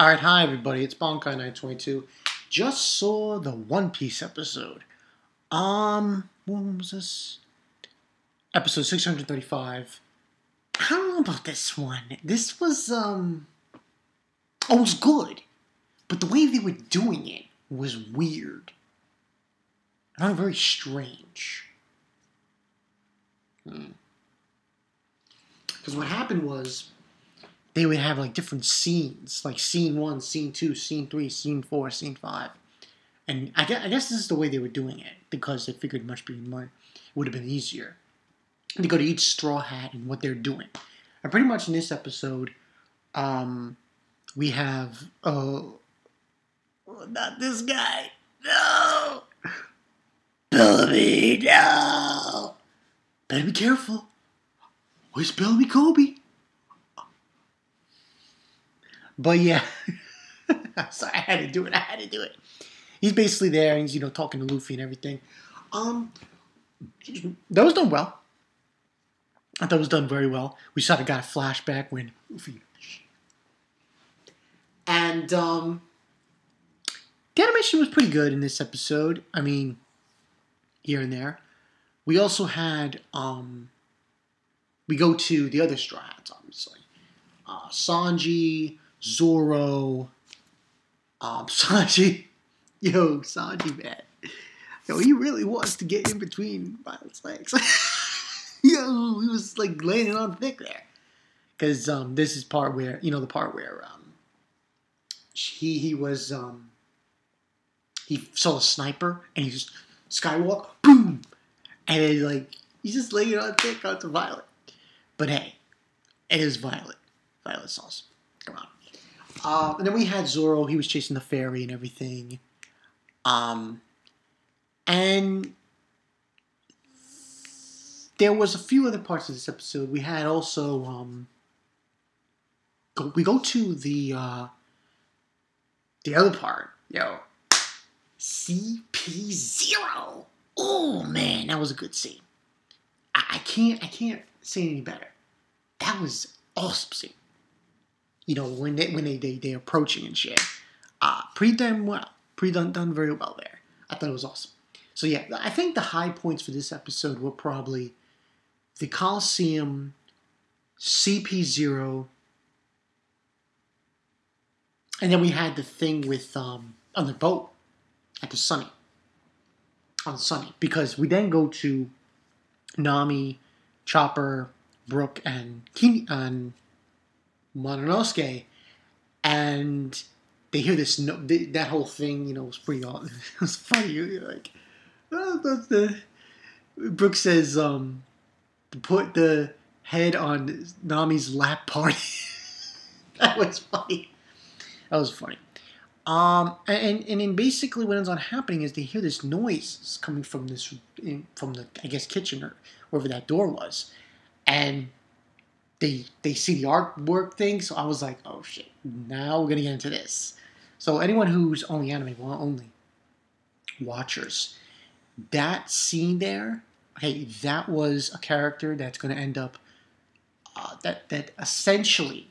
Alright, hi everybody, it's Bonkai922. Just saw the One Piece episode. What was this? Episode 635. I don't know about this one. This was, it was good. But the way they were doing it was weird. And very strange. Because what happened was, they would have like different scenes, like scene 1, scene 2, scene 3, scene 4, scene 5. And I guess this is the way they were doing it, because they figured it would have been easier to go to each Straw Hat and what they're doing. And pretty much in this episode, we have, not this guy, no! Bellamy, no! Better be careful. Where's Bellamy Kobe? But yeah, sorry, I had to do it. He's basically there, and he's, talking to Luffy and everything. That was done well. I thought it was done very well. We sort of got a flashback when Luffy... And, the animation was pretty good in this episode. I mean, here and there. We also had, we go to the other Straw Hats, obviously. Sanji... Zoro, Sanji, man. He really wants to get in between Violet's legs. He was like laying it on thick there. Because this is part where, the part where he was, he saw a sniper and he just skywalk, boom! And then, he's just laying it on thick onto Violet. But hey, it is Violet. Violet sauce. Come on. And then we had Zoro. He was chasing the fairy and everything. And there was a few other parts of this episode. We had also, we go to the other part. CP0. Oh man, that was a good scene. I can't say any better. That was awesome scene. When they're approaching and shit. Pretty damn well. Done very well there. I thought it was awesome. So yeah, I think the high points for this episode were probably the Coliseum, CP0, and then we had the thing with, on the boat, at the Sunny. On Sunny. Because we then go to Nami, Chopper, Brook, and Mononosuke, and they hear this. That whole thing, was pretty. It was funny. Brooke says, to put the head on Nami's lap party. That was funny. And then basically what ends on happening is they hear this noise coming from the kitchen or wherever that door was, and they see the artwork thing, so I was like, oh shit, now we're going to get into this. So anyone who's only anime, only watchers, that scene there, hey, that was a character that's going to end up, that essentially,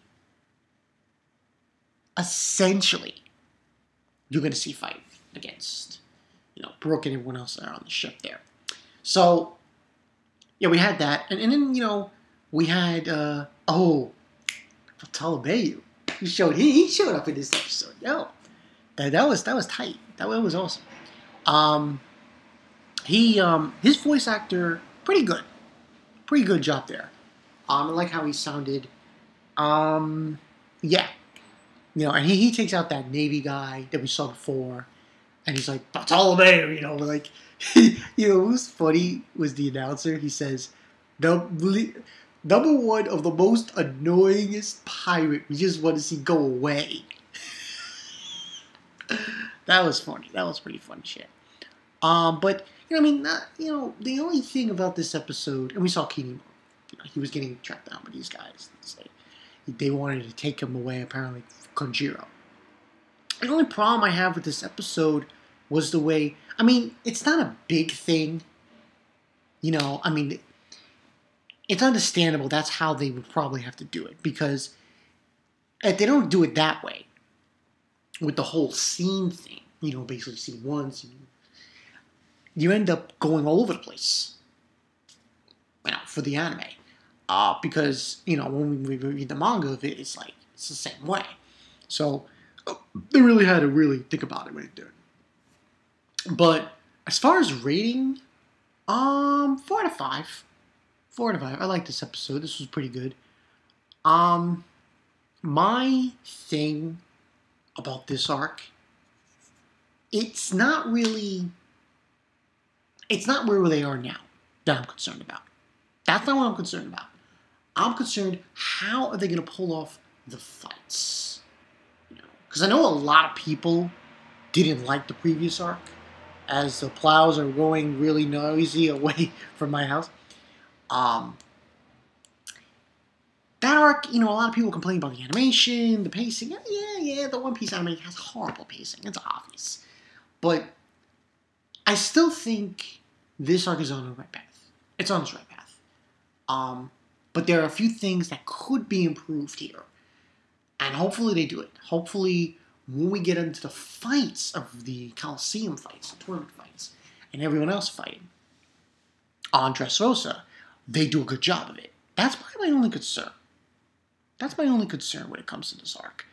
you're going to see fight against, Brooke and everyone else that are on the ship there. So, yeah, we had that, and then, we had, Bartolomao. He showed up in this episode. That was tight. That was awesome. His voice actor, pretty good. Pretty good job there. I like how he sounded. Yeah. And he takes out that Navy guy that we saw before, and he's like, Bartolomao, what was funny was the announcer. He says, Number one of the most annoyingest pirate we just want to see go away. That was funny. That was pretty funny shit. But, the only thing about this episode, and we saw Kinimo, he was getting tracked down by these guys. They wanted to take him away, apparently, from Konjiro. The only problem I have with this episode was the way, it's not a big thing. It's understandable that's how they would probably have to do it, because if they don't do it that way, with the whole scene thing, basically scene one, you end up going all over the place, for the anime. Because, when we read the manga of it, it's the same way. So, they really had to really think about it when they did it. But, as far as rating, 4 out of 5. 4 out of 5. I like this episode. This was pretty good. My thing about this arc, it's not where they are now that I'm concerned about. That's not what I'm concerned about. I'm concerned, how are they going to pull off the fights? Because I know a lot of people didn't like the previous arc, as the plows are going really noisy away from my house. That arc, a lot of people complain about the animation, the pacing. Yeah, the One Piece anime has horrible pacing. It's obvious. But I still think this arc is on the right path. It's on its right path. But there are a few things that could be improved here. And hopefully they do it. Hopefully, when we get into the fights of the Coliseum fights, the tournament fights, and everyone else fighting on Dressrosa, they do a good job of it. That's probably my only concern. That's my only concern when it comes to this arc.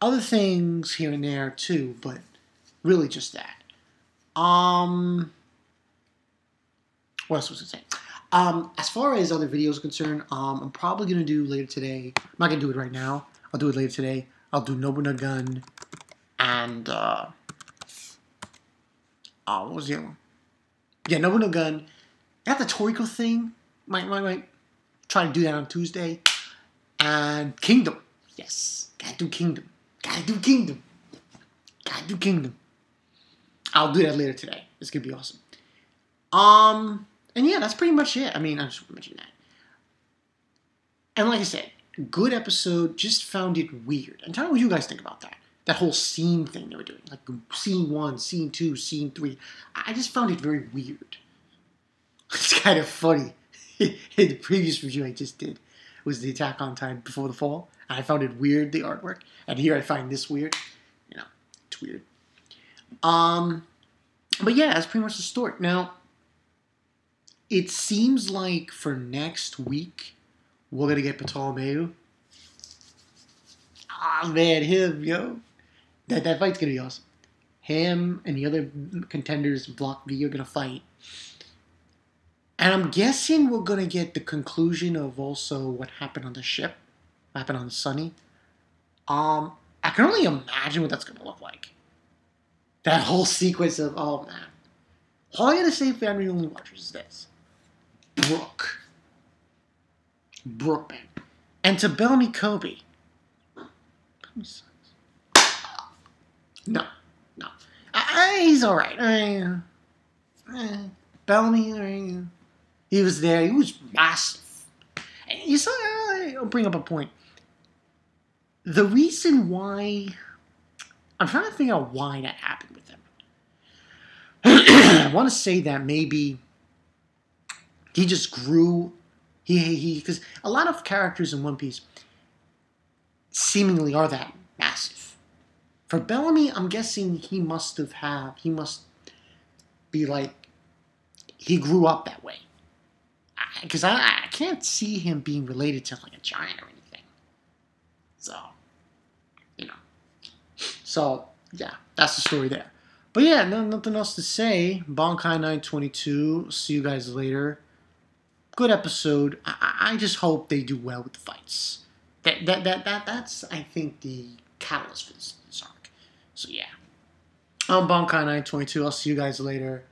Other things here and there too, but really just that. What else was I saying? As far as other videos are concerned, I'm probably going to do later today. I'm not going to do it right now. I'll do it later today. I'll do Nobunaga Gun and, what was the other one? Yeah, Nobunaga Gun. Got the Toriko thing. Might try to do that on Tuesday. And Kingdom. Yes. Gotta do Kingdom. I'll do that later today. It's gonna be awesome. And yeah, that's pretty much it. I just want to mention that. And like I said, good episode. Just found it weird. And tell me what you guys think about that. That whole scene thing they were doing. Like scene 1, scene 2, scene 3. I just found it very weird. It's kind of funny. In the previous review I just did, was the Attack on Titan Before the Fall. And I found it weird, the artwork. And here I find this weird. It's weird. But yeah, that's pretty much the story. Now, it seems like for next week, we're going to get Bartolomao. Man, him, yo. That fight's going to be awesome. Him and the other contenders, Block V, are going to fight. And I'm guessing we're going to get the conclusion of also what happened on the ship. What happened on the Sunny. I can only imagine what that's going to look like. That whole sequence of, oh man. All I got to say, family only watchers, is this. Brooke, man. And to Bellamy Kobe. No. He's alright. Bellamy, he was there. He was massive. And you saw, I'll bring up a point. The reason why, I'm trying to figure out why that happened with him. I want to say that maybe he just grew. Because a lot of characters in One Piece seemingly are that massive. For Bellamy, I'm guessing he must be like, he grew up that way. Because I can't see him being related to like a giant or anything. So, So, yeah, that's the story there. But yeah, nothing else to say. Bankai 922. See you guys later. Good episode. I just hope they do well with the fights. That's I think the catalyst for this arc. So yeah. I'm Bankai 922. I'll see you guys later.